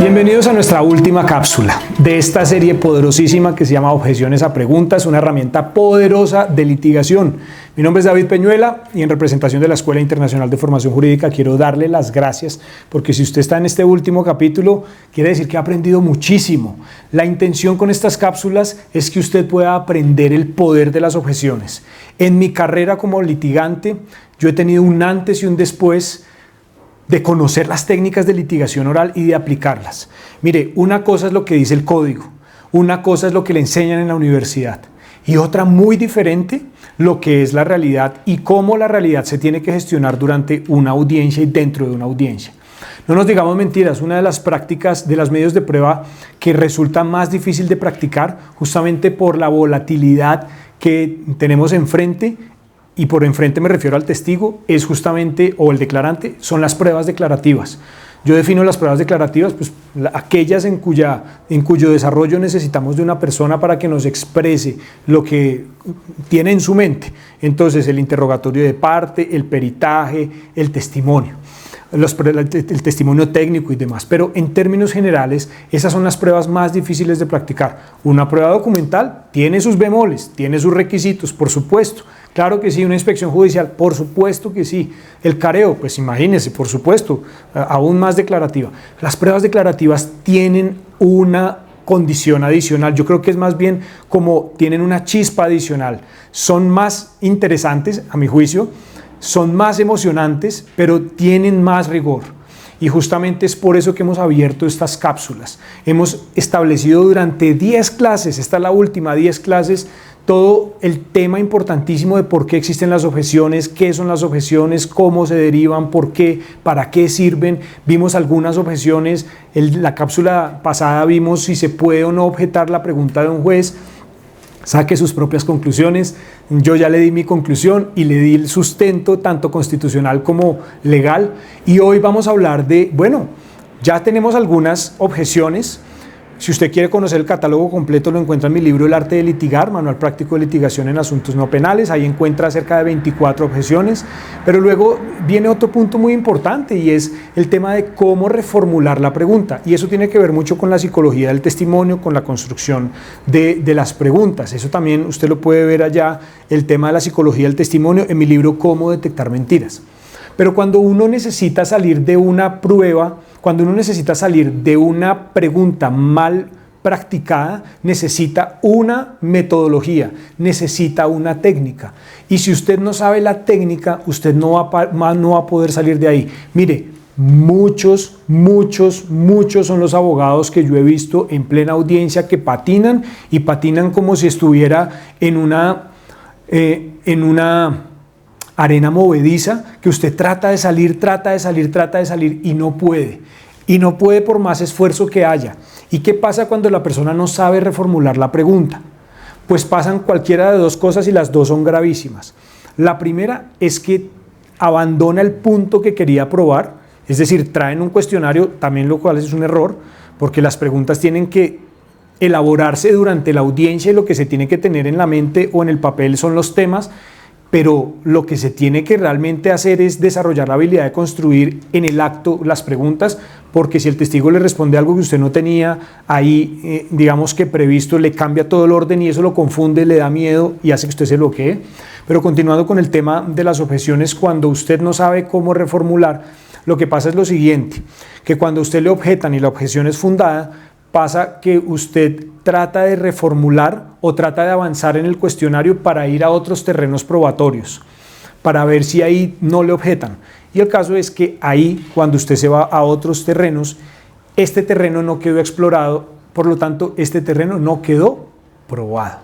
Bienvenidos a nuestra última cápsula de esta serie poderosísima que se llama Objeciones a Preguntas, una herramienta poderosa de litigación. Mi nombre es David Peñuela y en representación de la Escuela Internacional de Formación Jurídica quiero darle las gracias porque si usted está en este último capítulo quiere decir que ha aprendido muchísimo. La intención con estas cápsulas es que usted pueda aprender el poder de las objeciones. En mi carrera como litigante yo he tenido un antes y un después de conocer las técnicas de litigación oral y de aplicarlas. Mire, una cosa es lo que dice el código, una cosa es lo que le enseñan en la universidad y otra muy diferente lo que es la realidad y cómo la realidad se tiene que gestionar durante una audiencia y dentro de una audiencia. No nos digamos mentiras, una de las prácticas de los medios de prueba que resulta más difícil de practicar justamente por la volatilidad que tenemos enfrente, y por enfrente me refiero al testigo, es justamente, o el declarante, son las pruebas declarativas. Yo defino las pruebas declarativas, pues aquellas en cuyo desarrollo necesitamos de una persona para que nos exprese lo que tiene en su mente. Entonces, el interrogatorio de parte, el peritaje, el testimonio. El testimonio técnico y demás, pero en términos generales esas son las pruebas más difíciles de practicar. Una prueba documental tiene sus bemoles, tiene sus requisitos, por supuesto, claro que sí. Una inspección judicial, por supuesto que sí. El careo, pues imagínense, por supuesto, aún más declarativa. Las pruebas declarativas tienen una condición adicional, yo creo que es más bien como tienen una chispa adicional, son más interesantes a mi juicio, son más emocionantes, pero tienen más rigor. Y justamente es por eso que hemos abierto estas cápsulas. Hemos establecido durante 10 clases, esta es la última, 10 clases, todo el tema importantísimo de por qué existen las objeciones, qué son las objeciones, cómo se derivan, por qué, para qué sirven. Vimos algunas objeciones, en la cápsula pasada vimos si se puede o no objetar la pregunta de un juez. Saque sus propias conclusiones. Yo ya le di mi conclusión y le di el sustento tanto constitucional como legal. Y hoy vamos a hablar de, bueno, ya tenemos algunas objeciones. Si usted quiere conocer el catálogo completo, lo encuentra en mi libro El arte de litigar, manual práctico de litigación en asuntos no penales. Ahí encuentra cerca de 24 objeciones. Pero luego viene otro punto muy importante y es el tema de cómo reformular la pregunta. Y eso tiene que ver mucho con la psicología del testimonio, con la construcción de las preguntas. Eso también usted lo puede ver allá, el tema de la psicología del testimonio, en mi libro Cómo detectar mentiras. Pero cuando uno necesita salir de una prueba, cuando uno necesita salir de una pregunta mal practicada, necesita una metodología, necesita una técnica. Y si usted no sabe la técnica, usted no va a poder salir de ahí. Mire, muchos son los abogados que yo he visto en plena audiencia que patinan y patinan como si estuviera en una arena movediza, que usted trata de salir y no puede. Y no puede por más esfuerzo que haya. ¿Y qué pasa cuando la persona no sabe reformular la pregunta? Pues pasan cualquiera de dos cosas y las dos son gravísimas. La primera es que abandona el punto que quería probar, es decir, traen un cuestionario, también lo cual es un error, porque las preguntas tienen que elaborarse durante la audiencia y lo que se tiene que tener en la mente o en el papel son los temas, pero lo que se tiene que realmente hacer es desarrollar la habilidad de construir en el acto las preguntas, porque si el testigo le responde algo que usted no tenía ahí, digamos que previsto, le cambia todo el orden y eso lo confunde, le da miedo y hace que usted se bloquee. Pero continuando con el tema de las objeciones, cuando usted no sabe cómo reformular, lo que pasa es lo siguiente, que cuando usted le objetan y la objeción es fundada, pasa que usted trata de reformular o trata de avanzar en el cuestionario para ir a otros terrenos probatorios, para ver si ahí no le objetan. Y el caso es que ahí, cuando usted se va a otros terrenos, este terreno no quedó explorado, por lo tanto, este terreno no quedó probado.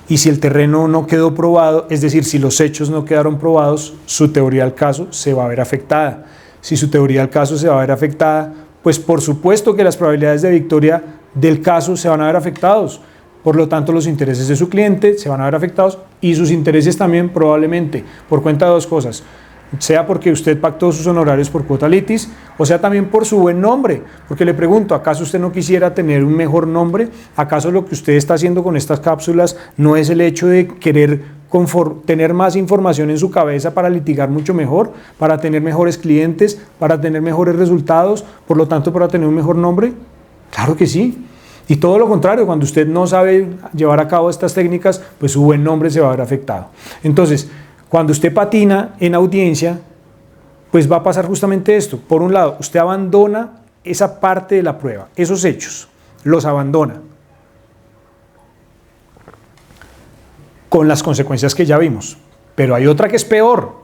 Y si el terreno no quedó probado, es decir, si los hechos no quedaron probados, su teoría del caso se va a ver afectada. Si su teoría del caso se va a ver afectada, pues por supuesto que las probabilidades de victoria del caso se van a ver afectados. Por lo tanto, los intereses de su cliente se van a ver afectados y sus intereses también probablemente, por cuenta de dos cosas. Sea porque usted pactó sus honorarios por cuota litis, o sea también por su buen nombre. Porque le pregunto, ¿acaso usted no quisiera tener un mejor nombre? ¿Acaso lo que usted está haciendo con estas cápsulas no es el hecho de querer tener más información en su cabeza para litigar mucho mejor, para tener mejores clientes, para tener mejores resultados, por lo tanto para tener un mejor nombre? Claro que sí. Y todo lo contrario, cuando usted no sabe llevar a cabo estas técnicas, pues su buen nombre se va a ver afectado. Entonces, cuando usted patina en audiencia, pues va a pasar justamente esto. Por un lado, usted abandona esa parte de la prueba, esos hechos, los abandona, con las consecuencias que ya vimos. Pero hay otra que es peor,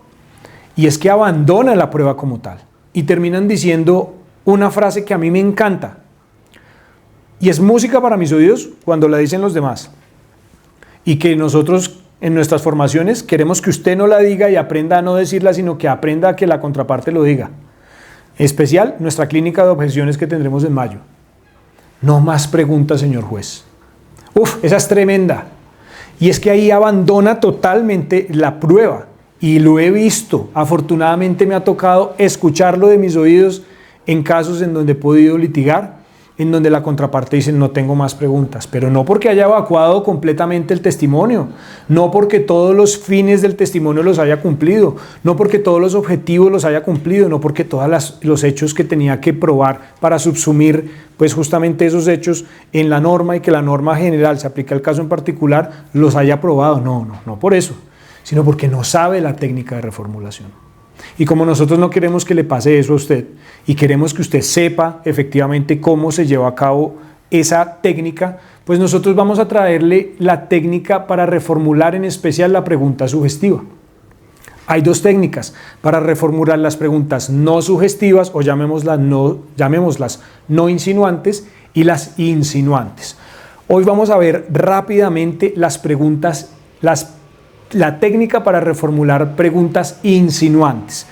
y es que abandona la prueba como tal, y terminan diciendo una frase que a mí me encanta, y es música para mis oídos cuando la dicen los demás, y que nosotros en nuestras formaciones queremos que usted no la diga y aprenda a no decirla, sino que aprenda a que la contraparte lo diga. En especial nuestra clínica de objeciones que tendremos en mayo. No más preguntas, señor juez. Uf, esa es tremenda. Y es que ahí abandona totalmente la prueba. Y lo he visto. Afortunadamente me ha tocado escucharlo de mis oídos en casos en donde he podido litigar, en donde la contraparte dice no tengo más preguntas, pero no porque haya evacuado completamente el testimonio, no porque todos los fines del testimonio los haya cumplido, no porque todos los objetivos los haya cumplido, no porque todos los hechos que tenía que probar para subsumir pues justamente esos hechos en la norma y que la norma general se aplica al caso en particular los haya probado, no por eso, sino porque no sabe la técnica de reformulación. Y como nosotros no queremos que le pase eso a usted y queremos que usted sepa efectivamente cómo se lleva a cabo esa técnica, pues nosotros vamos a traerle la técnica para reformular en especial la pregunta sugestiva. Hay dos técnicas para reformular las preguntas no sugestivas o llamémoslas no insinuantes y las insinuantes. Hoy vamos a ver rápidamente las preguntas, la técnica para reformular preguntas insinuantes.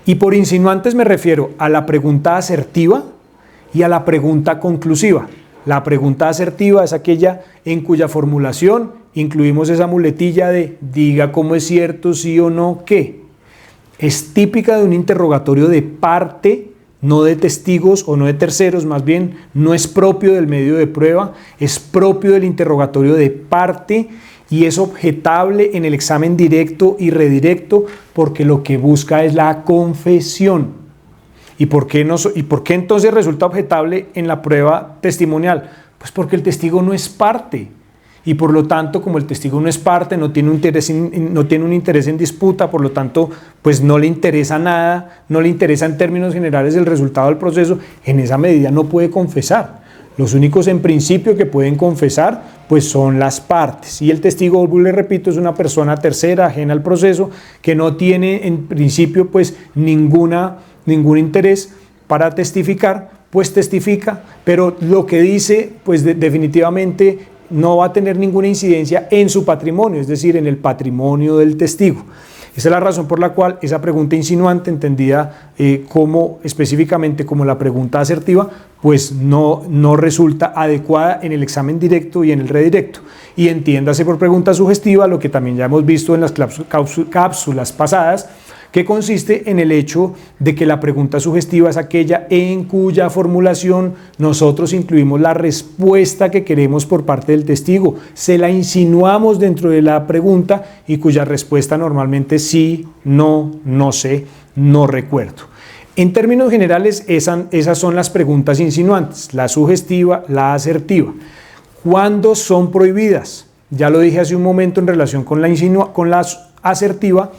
Y por insinuantes me refiero a la pregunta asertiva y a la pregunta conclusiva. La pregunta asertiva es aquella en cuya formulación incluimos esa muletilla de diga cómo es cierto, sí o no, qué. Es típica de un interrogatorio de parte, no de testigos o no de terceros, más bien no es propio del medio de prueba, es propio del interrogatorio de parte y es objetable en el examen directo y redirecto porque lo que busca es la confesión. ¿Y por qué entonces resulta objetable en la prueba testimonial? Pues porque el testigo no es parte y por lo tanto como el testigo no es parte, no tiene un interés en disputa, por lo tanto pues no le interesa nada, no le interesa en términos generales el resultado del proceso, en esa medida no puede confesar. Los únicos en principio que pueden confesar pues son las partes y el testigo, le repito, es una persona tercera ajena al proceso que no tiene en principio pues ningún interés para testificar, pues testifica, pero lo que dice pues definitivamente no va a tener ninguna incidencia en su patrimonio, es decir, en el patrimonio del testigo. Esa es la razón por la cual esa pregunta insinuante, entendida específicamente como la pregunta asertiva, pues no resulta adecuada en el examen directo y en el redirecto. Y entiéndase por pregunta sugestiva lo que también ya hemos visto en las cápsulas pasadas, que consiste en el hecho de que la pregunta sugestiva es aquella en cuya formulación nosotros incluimos la respuesta que queremos por parte del testigo, se la insinuamos dentro de la pregunta y cuya respuesta normalmente es sí, no, no sé, no recuerdo. En términos generales, esas son las preguntas insinuantes, la sugestiva, la asertiva. ¿Cuándo son prohibidas? Ya lo dije hace un momento en relación con la asertiva,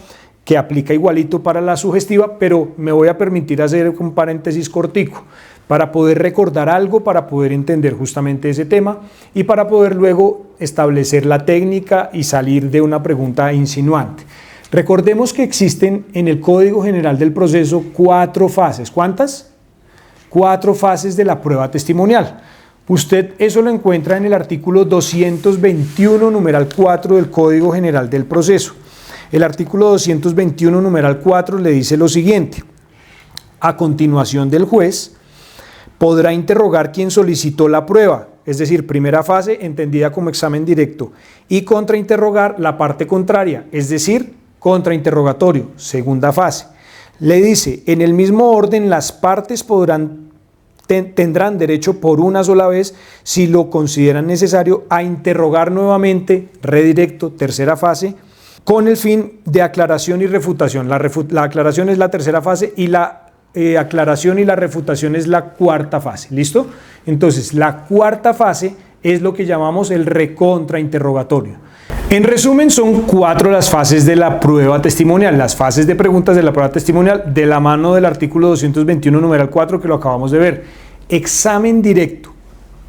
que aplica igualito para la sugestiva, pero me voy a permitir hacer un paréntesis cortico para poder recordar algo, para poder entender justamente ese tema y para poder luego establecer la técnica y salir de una pregunta insinuante. Recordemos que existen en el Código General del Proceso 4 fases. ¿Cuántas? 4 fases de la prueba testimonial. Usted eso lo encuentra en el artículo 221, numeral 4 del Código General del Proceso. El artículo 221, numeral 4, le dice lo siguiente: a continuación del juez, podrá interrogar quien solicitó la prueba, es decir, primera fase entendida como examen directo, y contrainterrogar la parte contraria, es decir, contrainterrogatorio, segunda fase. Le dice, en el mismo orden las partes tendrán derecho por una sola vez, si lo consideran necesario, a interrogar nuevamente, redirecto, tercera fase, con el fin de aclaración y refutación. La aclaración es la tercera fase y la aclaración y la refutación es la cuarta fase. ¿Listo? Entonces, la cuarta fase es lo que llamamos el recontrainterrogatorio. En resumen, son 4 las fases de la prueba testimonial, las fases de preguntas de la prueba testimonial de la mano del artículo 221, numeral 4, que lo acabamos de ver. Examen directo,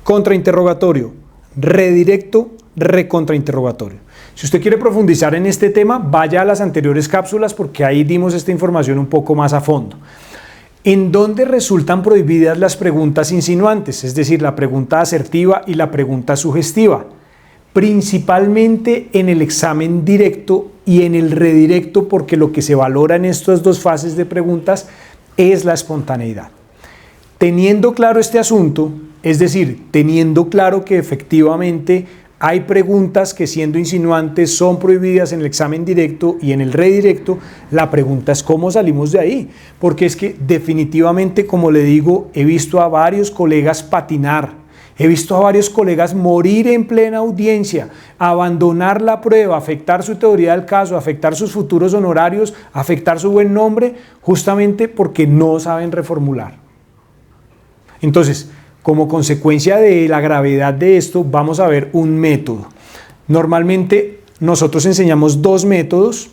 contrainterrogatorio, redirecto, recontrainterrogatorio. Si usted quiere profundizar en este tema, vaya a las anteriores cápsulas porque ahí dimos esta información un poco más a fondo. ¿En dónde resultan prohibidas las preguntas insinuantes? Es decir, la pregunta asertiva y la pregunta sugestiva. Principalmente en el examen directo y en el redirecto, porque lo que se valora en estas 2 fases de preguntas es la espontaneidad. Teniendo claro este asunto, es decir, teniendo claro que efectivamente hay preguntas que siendo insinuantes son prohibidas en el examen directo y en el redirecto, la pregunta es cómo salimos de ahí, porque es que definitivamente, como le digo, he visto a varios colegas patinar, he visto a varios colegas morir en plena audiencia, abandonar la prueba, afectar su teoría del caso, afectar sus futuros honorarios, afectar su buen nombre, justamente porque no saben reformular. Entonces, como consecuencia de la gravedad de esto, vamos a ver un método. Normalmente nosotros enseñamos 2 métodos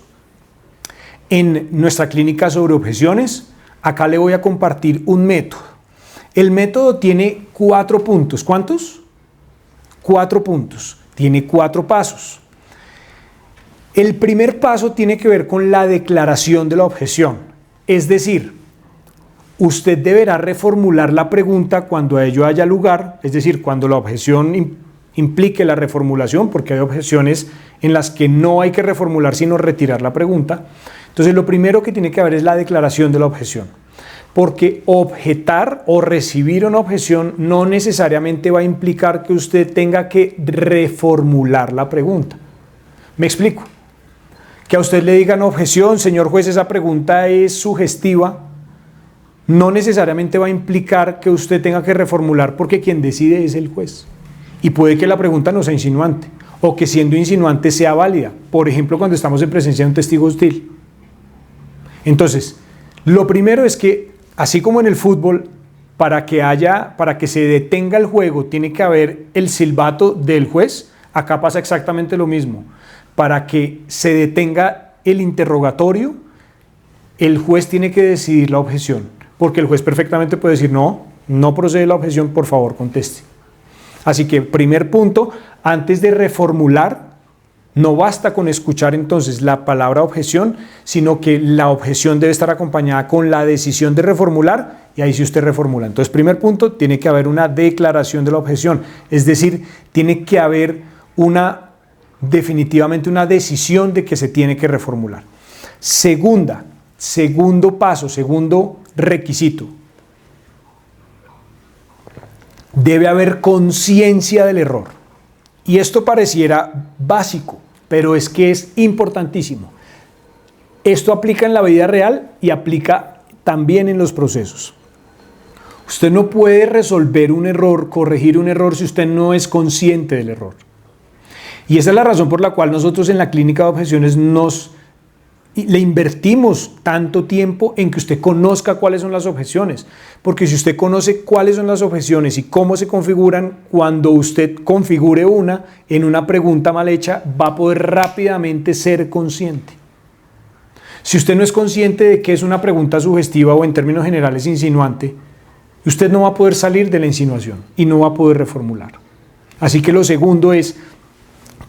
en nuestra clínica sobre objeciones. Acá le voy a compartir un método. El método tiene 4 puntos. ¿Cuántos? 4 puntos. Tiene 4 pasos. El primer paso tiene que ver con la declaración de la objeción. Es decir, usted deberá reformular la pregunta cuando a ello haya lugar, es decir, cuando la objeción implique la reformulación, porque hay objeciones en las que no hay que reformular sino retirar la pregunta. Entonces, lo primero que tiene que haber es la declaración de la objeción, porque objetar o recibir una objeción no necesariamente va a implicar que usted tenga que reformular la pregunta. ¿Me explico? Que a usted le digan objeción, señor juez, esa pregunta es sugestiva, no necesariamente va a implicar que usted tenga que reformular porque quien decide es el juez. Y puede que la pregunta no sea insinuante o que siendo insinuante sea válida. Por ejemplo, cuando estamos en presencia de un testigo hostil. Entonces, lo primero es que, así como en el fútbol, para que se detenga el juego, tiene que haber el silbato del juez. Acá pasa exactamente lo mismo. Para que se detenga el interrogatorio, el juez tiene que decidir la objeción. Porque el juez perfectamente puede decir, no procede la objeción, por favor, conteste. Así que, primer punto, antes de reformular, no basta con escuchar entonces la palabra objeción, sino que la objeción debe estar acompañada con la decisión de reformular, y ahí sí usted reformula. Entonces, primer punto, tiene que haber una declaración de la objeción, es decir, tiene que haber definitivamente una decisión de que se tiene que reformular. Segundo paso, segundo requisito. Debe haber conciencia del error. Y esto pareciera básico, pero es que es importantísimo. Esto aplica en la vida real y aplica también en los procesos. Usted no puede resolver un error, corregir un error si usted no es consciente del error. Y esa es la razón por la cual nosotros en la clínica de objeciones le invertimos tanto tiempo en que usted conozca cuáles son las objeciones, porque si usted conoce cuáles son las objeciones y cómo se configuran, cuando usted configure una en una pregunta mal hecha, va a poder rápidamente ser consciente. Si usted no es consciente de que es una pregunta sugestiva o en términos generales insinuante, usted no va a poder salir de la insinuación y no va a poder reformular. Así que lo segundo es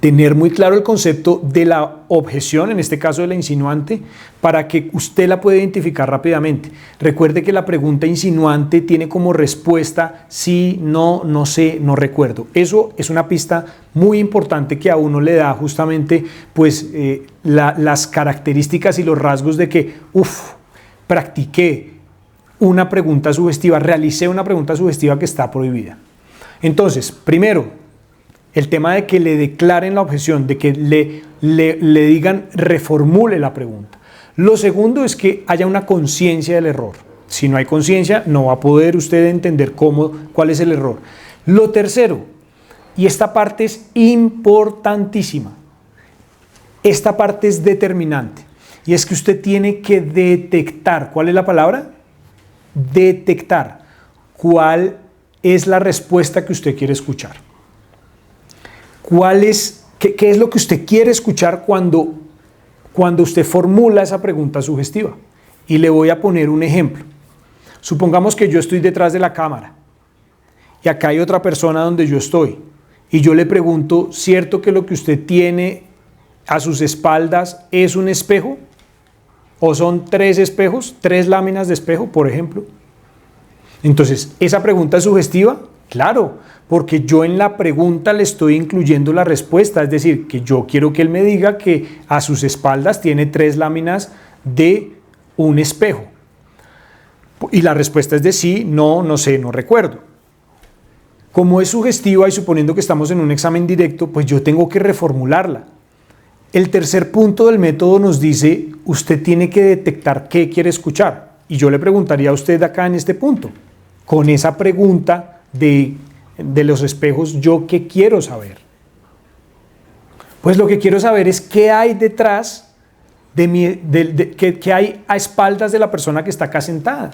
tener muy claro el concepto de la objeción, en este caso de la insinuante, para que usted la pueda identificar rápidamente. Recuerde que la pregunta insinuante tiene como respuesta sí, no sé, no recuerdo. Eso es una pista muy importante que a uno le da justamente pues, las características y los rasgos de que, practiqué una pregunta sugestiva, realicé una pregunta sugestiva que está prohibida. Entonces, primero, el tema de que le declaren la objeción, de que le digan reformule la pregunta. Lo segundo es que haya una conciencia del error. Si no hay conciencia, no va a poder usted entender cuál es el error. Lo tercero, y esta parte es importantísima, esta parte es determinante. Y es que usted tiene que detectar, ¿cuál es la palabra? Detectar cuál es la respuesta que usted quiere escuchar. ¿Qué es lo que usted quiere escuchar cuando usted formula esa pregunta sugestiva? Y le voy a poner un ejemplo. Supongamos que yo estoy detrás de la cámara y acá hay otra persona donde yo estoy y yo le pregunto, ¿cierto que lo que usted tiene a sus espaldas es un espejo? ¿O son 3 espejos, 3 láminas de espejo, por ejemplo? Entonces, ¿esa pregunta es sugestiva? Claro, porque yo en la pregunta le estoy incluyendo la respuesta, es decir, que yo quiero que él me diga que a sus espaldas tiene 3 láminas de un espejo. Y la respuesta es de sí, no, no sé, no recuerdo. Como es sugestiva y suponiendo que estamos en un examen directo, pues yo tengo que reformularla. El tercer punto del método nos dice, usted tiene que detectar qué quiere escuchar. Y yo le preguntaría a usted acá en este punto, con esa pregunta de los espejos, ¿yo qué quiero saber? Pues lo que quiero saber es qué hay detrás qué hay a espaldas de la persona que está acá sentada.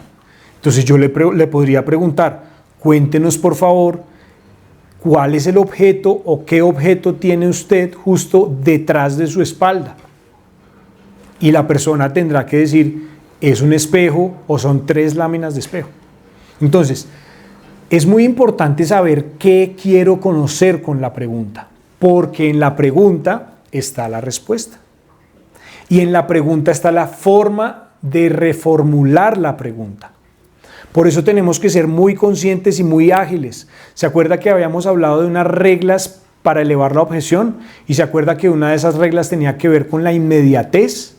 Entonces yo le podría preguntar, cuéntenos por favor, ¿cuál es el objeto o qué objeto tiene usted justo detrás de su espalda? Y la persona tendrá que decir, ¿es un espejo o son 3 láminas de espejo? Entonces, es muy importante saber qué quiero conocer con la pregunta, porque en la pregunta está la respuesta. Y en la pregunta está la forma de reformular la pregunta. Por eso tenemos que ser muy conscientes y muy ágiles. ¿Se acuerda que habíamos hablado de unas reglas para elevar la objeción? ¿Y se acuerda que una de esas reglas tenía que ver con la inmediatez?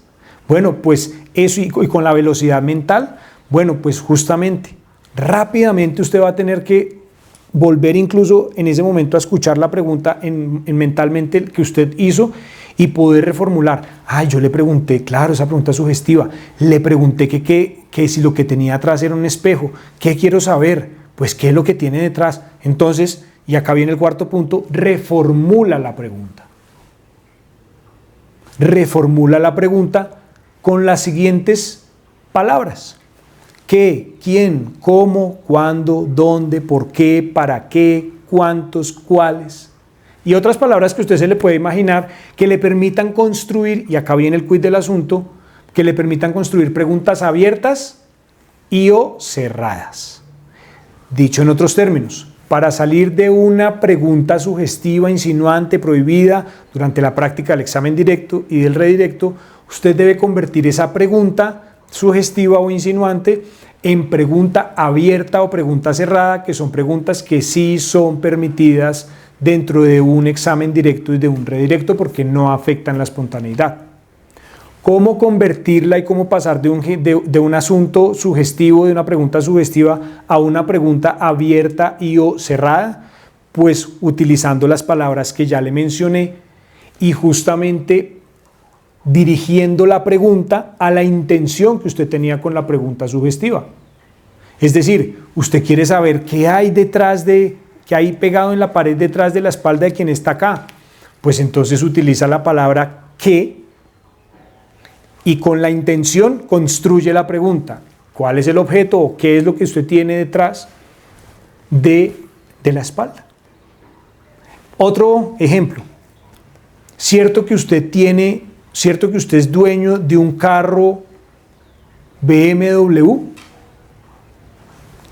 Bueno, pues eso y con la velocidad mental. Bueno, pues justamente, rápidamente usted va a tener que volver incluso en ese momento a escuchar la pregunta mentalmente que usted hizo y poder reformular. Yo le pregunté, claro, esa pregunta es sugestiva, le pregunté que si lo que tenía atrás era un espejo, ¿qué quiero saber? Pues qué es lo que tiene detrás. Entonces, y acá viene el cuarto punto, reformula la pregunta. Reformula la pregunta con las siguientes palabras. ¿Qué? ¿Quién? ¿Cómo? ¿Cuándo? ¿Dónde? ¿Por qué? ¿Para qué? ¿Cuántos? ¿Cuáles? Y otras palabras que usted se le puede imaginar que le permitan construir, y acá viene el quid del asunto, que le permitan construir preguntas abiertas y o cerradas. Dicho en otros términos, para salir de una pregunta sugestiva, insinuante, prohibida durante la práctica del examen directo y del redirecto, usted debe convertir esa pregunta sugestiva o insinuante en pregunta abierta o pregunta cerrada, que son preguntas que sí son permitidas dentro de un examen directo y de un redirecto porque no afectan la espontaneidad. ¿Cómo convertirla y cómo pasar de un asunto sugestivo, de una pregunta sugestiva a una pregunta abierta y o cerrada? Pues utilizando las palabras que ya le mencioné y justamente dirigiendo la pregunta a la intención que usted tenía con la pregunta sugestiva. Es decir, usted quiere saber qué hay detrás qué hay pegado en la pared detrás de la espalda de quien está acá. Pues entonces utiliza la palabra qué y con la intención construye la pregunta. ¿Cuál es el objeto o qué es lo que usted tiene detrás de la espalda? Otro ejemplo. ¿Cierto que usted es dueño de un carro BMW?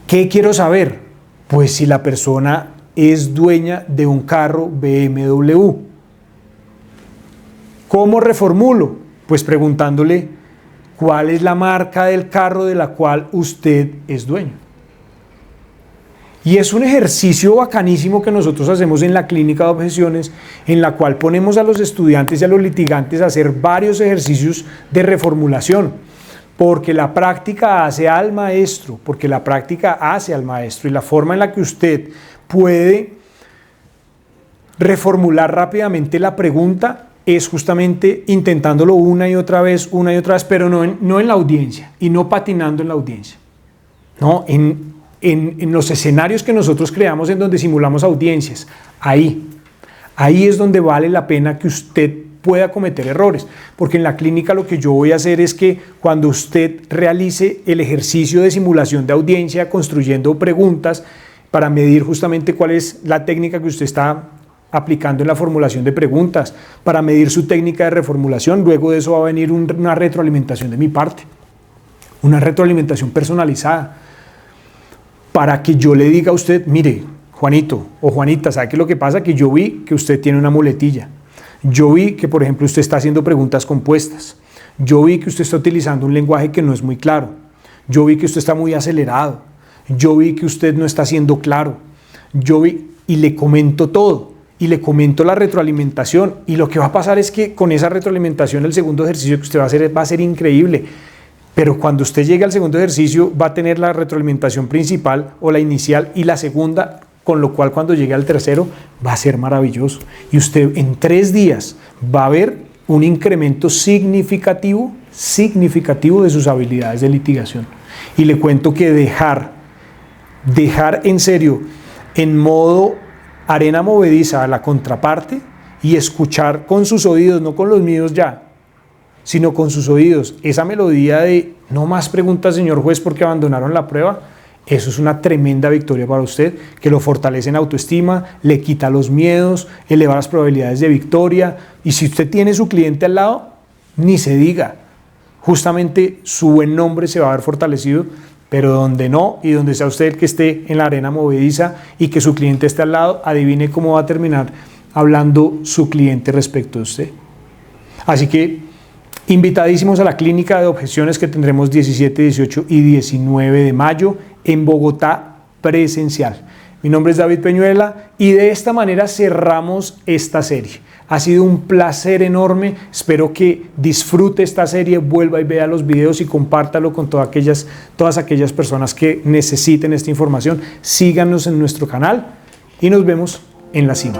¿Qué quiero saber? Pues si la persona es dueña de un carro BMW. ¿Cómo reformulo? Pues preguntándole cuál es la marca del carro de la cual usted es dueño. Y es un ejercicio bacanísimo que nosotros hacemos en la clínica de objeciones, en la cual ponemos a los estudiantes y a los litigantes a hacer varios ejercicios de reformulación, porque la práctica hace al maestro, y la forma en la que usted puede reformular rápidamente la pregunta es justamente intentándolo una y otra vez, pero no en la audiencia y no patinando en la audiencia, no, en los escenarios que nosotros creamos en donde simulamos audiencias. Ahí es donde vale la pena que usted pueda cometer errores, porque en la clínica lo que yo voy a hacer es que cuando usted realice el ejercicio de simulación de audiencia construyendo preguntas para medir justamente cuál es la técnica que usted está aplicando en la formulación de preguntas, para medir su técnica de reformulación, luego de eso va a venir una retroalimentación de mi parte, una retroalimentación personalizada, para que yo le diga a usted, mire, Juanito o Juanita, ¿sabe qué es lo que pasa? Que yo vi que usted tiene una muletilla. Yo vi que, por ejemplo, usted está haciendo preguntas compuestas. Yo vi que usted está utilizando un lenguaje que no es muy claro. Yo vi que usted está muy acelerado. Yo vi que usted no está siendo claro. Yo vi y le comento todo. Y le comento la retroalimentación. Y lo que va a pasar es que con esa retroalimentación el segundo ejercicio que usted va a ser increíble. Pero cuando usted llegue al segundo ejercicio va a tener la retroalimentación principal o la inicial y la segunda, con lo cual cuando llegue al tercero va a ser maravilloso. Y usted en 3 días va a ver un incremento significativo de sus habilidades de litigación. Y le cuento que dejar en serio, en modo arena movediza a la contraparte y escuchar con sus oídos, no con los míos ya, sino con sus oídos, esa melodía de no más preguntas, señor juez, porque abandonaron la prueba. Eso es una tremenda victoria para usted, que lo fortalece en autoestima, le quita los miedos, eleva las probabilidades de victoria. Y si usted tiene su cliente al lado, ni se diga. Justamente su buen nombre se va a ver fortalecido, pero donde no, y donde sea usted el que esté en la arena movediza y que su cliente esté al lado, adivine cómo va a terminar hablando su cliente respecto a usted. Así que invitadísimos a la clínica de objeciones que tendremos 17, 18 y 19 de mayo en Bogotá presencial. Mi nombre es David Peñuela y de esta manera cerramos esta serie. Ha sido un placer enorme, espero que disfrute esta serie, vuelva y vea los videos y compártalo con todas aquellas personas que necesiten esta información. Síganos en nuestro canal y nos vemos en la cima.